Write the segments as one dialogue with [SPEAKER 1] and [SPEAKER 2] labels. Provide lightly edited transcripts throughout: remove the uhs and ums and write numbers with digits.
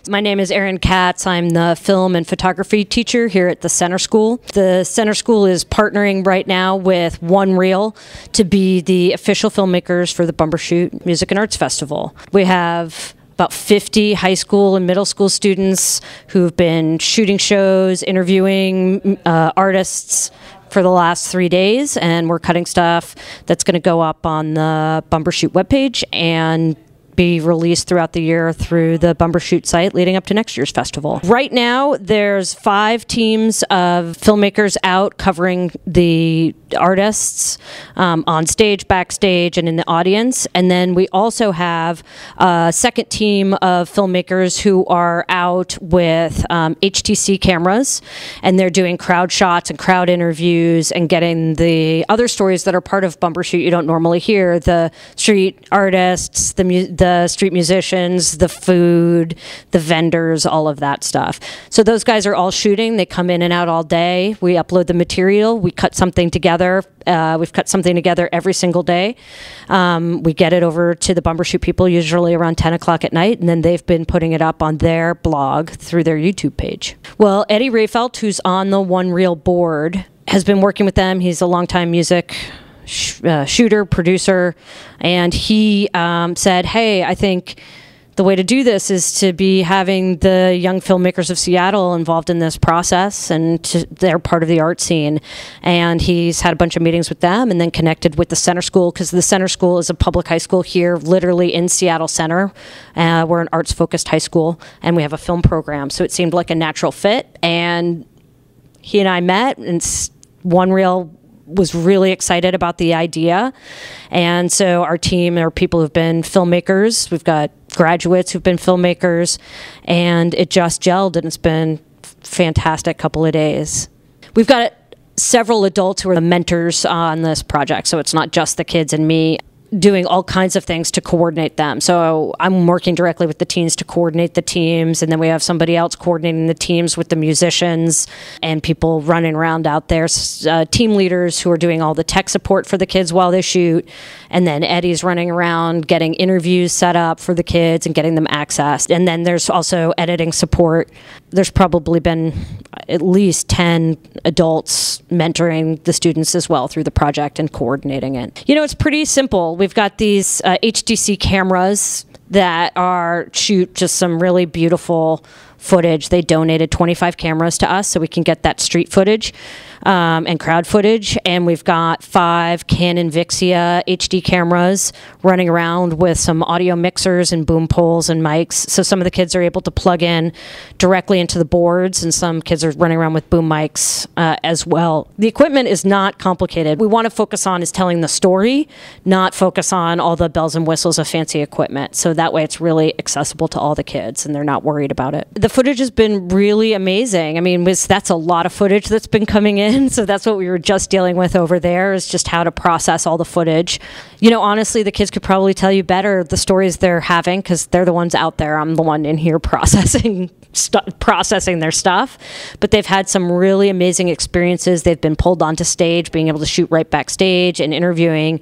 [SPEAKER 1] My name is Erin Katz. I'm the film and photography teacher here at the Center School. The Center School is partnering right now with One Reel to be the official filmmakers for the Bumbershoot Music and Arts Festival. We have about 50 high school and middle school students who've been shooting shows, interviewing artists for the last 3 days, and we're cutting stuff that's going to go up on the Bumbershoot webpage and be released throughout the year through the Bumbershoot site leading up to next year's festival. Right now, there's 5 teams of filmmakers out covering the artists on stage, backstage, and in the audience. And then we also have a second team of filmmakers who are out with HTC cameras, and they're doing crowd shots and crowd interviews and getting the other stories that are part of Bumbershoot you don't normally hear, the street artists, the street musicians, the food, the vendors, all of that stuff. So those guys are all shooting. They come in and out all day. We upload the material. We cut something together. We've cut something together every single day. We get it over to the Bumbershoot people usually around 10 o'clock at night, and then they've been putting it up on their blog through their YouTube page. Well, Eddie Rehfeldt, who's on the One Reel board, has been working with them. He's a longtime music shooter, producer, and he said, hey, I think the way to do this is to be having the young filmmakers of Seattle involved in this process, and they're part of the art scene. And he's had a bunch of meetings with them and then connected with the Center School, because the Center School is a public high school here, literally in Seattle Center. We're an arts-focused high school, and we have a film program. So it seemed like a natural fit, and he and I met, and One Reel was really excited about the idea. And so our team are people who've been filmmakers. We've got graduates who've been filmmakers, and it just gelled, and it's been a fantastic couple of days. We've got several adults who are the mentors on this project, so it's not just the kids and me doing all kinds of things to coordinate them. So I'm working directly with the teens to coordinate the teams, and then we have somebody else coordinating the teams with the musicians and people running around out there, team leaders who are doing all the tech support for the kids while they shoot, and then Eddie's running around getting interviews set up for the kids and getting them accessed. And then there's also editing support. There's probably been at least 10 adults mentoring the students as well through the project and coordinating it. You know, it's pretty simple. We've got these HTC cameras that shoot just some really beautiful footage. They donated 25 cameras to us so we can get that street footage and crowd footage. And we've got 5 Canon Vixia HD cameras running around with some audio mixers and boom poles and mics. So some of the kids are able to plug in directly into the boards, and some kids are running around with boom mics as well. The equipment is not complicated. What we want to focus on is telling the story, not focus on all the bells and whistles of fancy equipment. So that way it's really accessible to all the kids and they're not worried about it. The footage has been really amazing. I mean, that's a lot of footage that's been coming in. So that's what we were just dealing with over there, is just how to process all the footage. You know, honestly, the kids could probably tell you better the stories they're having, because they're the ones out there. I'm the one in here processing their stuff. But they've had some really amazing experiences. They've been pulled onto stage, being able to shoot right backstage and interviewing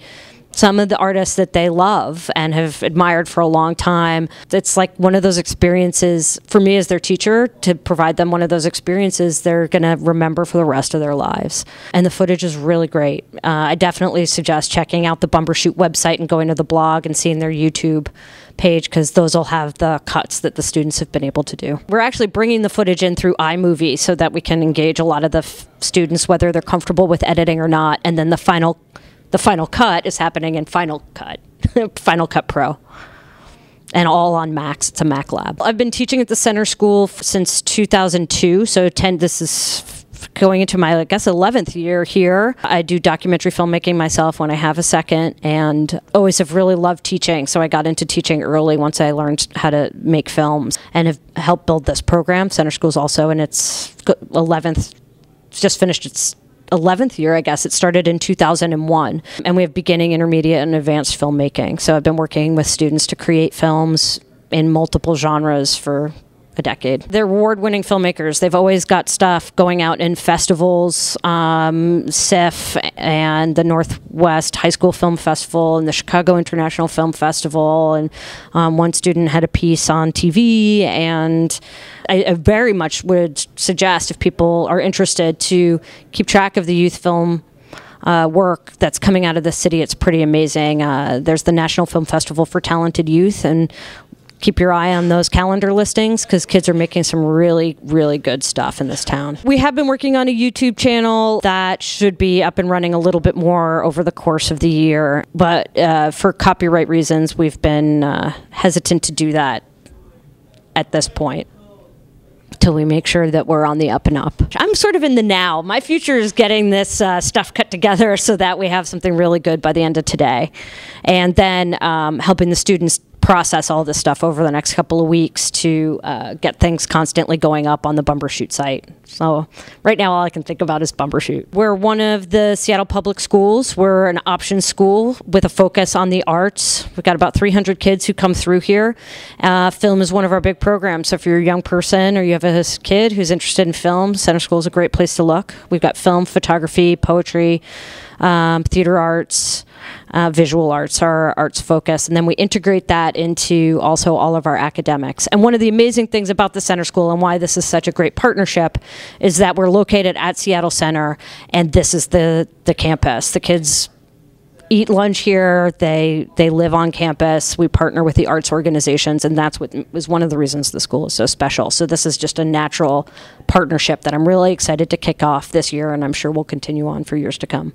[SPEAKER 1] some of the artists that they love and have admired for a long time. It's like one of those experiences, for me as their teacher, to provide them one of those experiences they're going to remember for the rest of their lives. And the footage is really great. I definitely suggest checking out the Bumbershoot website and going to the blog and seeing their YouTube page, because those will have the cuts that the students have been able to do. We're actually bringing the footage in through iMovie so that we can engage a lot of the students, whether they're comfortable with editing or not, and then the final cut is happening in Final Cut, Final Cut Pro, and all on Macs. It's a Mac lab. I've been teaching at the Center School since 2002, so this is going into my, I guess, 11th year here. I do documentary filmmaking myself when I have a second, and always have really loved teaching, so I got into teaching early once I learned how to make films, and have helped build this program. Center School's also in its 11th, just finished its 11th year, I guess. It started in 2001, and we have beginning, intermediate, and advanced filmmaking. So I've been working with students to create films in multiple genres for a decade. They're award-winning filmmakers. They've always got stuff going out in festivals, SIF and the Northwest High School Film Festival and the Chicago International Film Festival. And one student had a piece on TV. And I very much would suggest, if people are interested, to keep track of the youth film work that's coming out of the city. It's pretty amazing. There's the National Film Festival for Talented Youth, and keep your eye on those calendar listings because kids are making some really, really good stuff in this town. We have been working on a YouTube channel that should be up and running a little bit more over the course of the year, but for copyright reasons, we've been hesitant to do that at this point, till we make sure that we're on the up and up. I'm sort of in the now. My future is getting this stuff cut together so that we have something really good by the end of today. And then helping the students process all this stuff over the next couple of weeks to get things constantly going up on the Bumbershoot site. So right now all I can think about is Bumbershoot. We're one of the Seattle public schools. We're an option school with a focus on the arts. We've got about 300 kids who come through here. Film is one of our big programs. So if you're a young person or you have a kid who's interested in film, Center School is a great place to look. We've got film, photography, poetry, theater arts, visual arts, our arts focus, and then we integrate that into also all of our academics. And one of the amazing things about the Center School and why this is such a great partnership is that we're located at Seattle Center, and this is the campus. The kids eat lunch here, they live on campus, we partner with the arts organizations, and that's what was one of the reasons the school is so special. So this is just a natural partnership that I'm really excited to kick off this year, and I'm sure will continue on for years to come.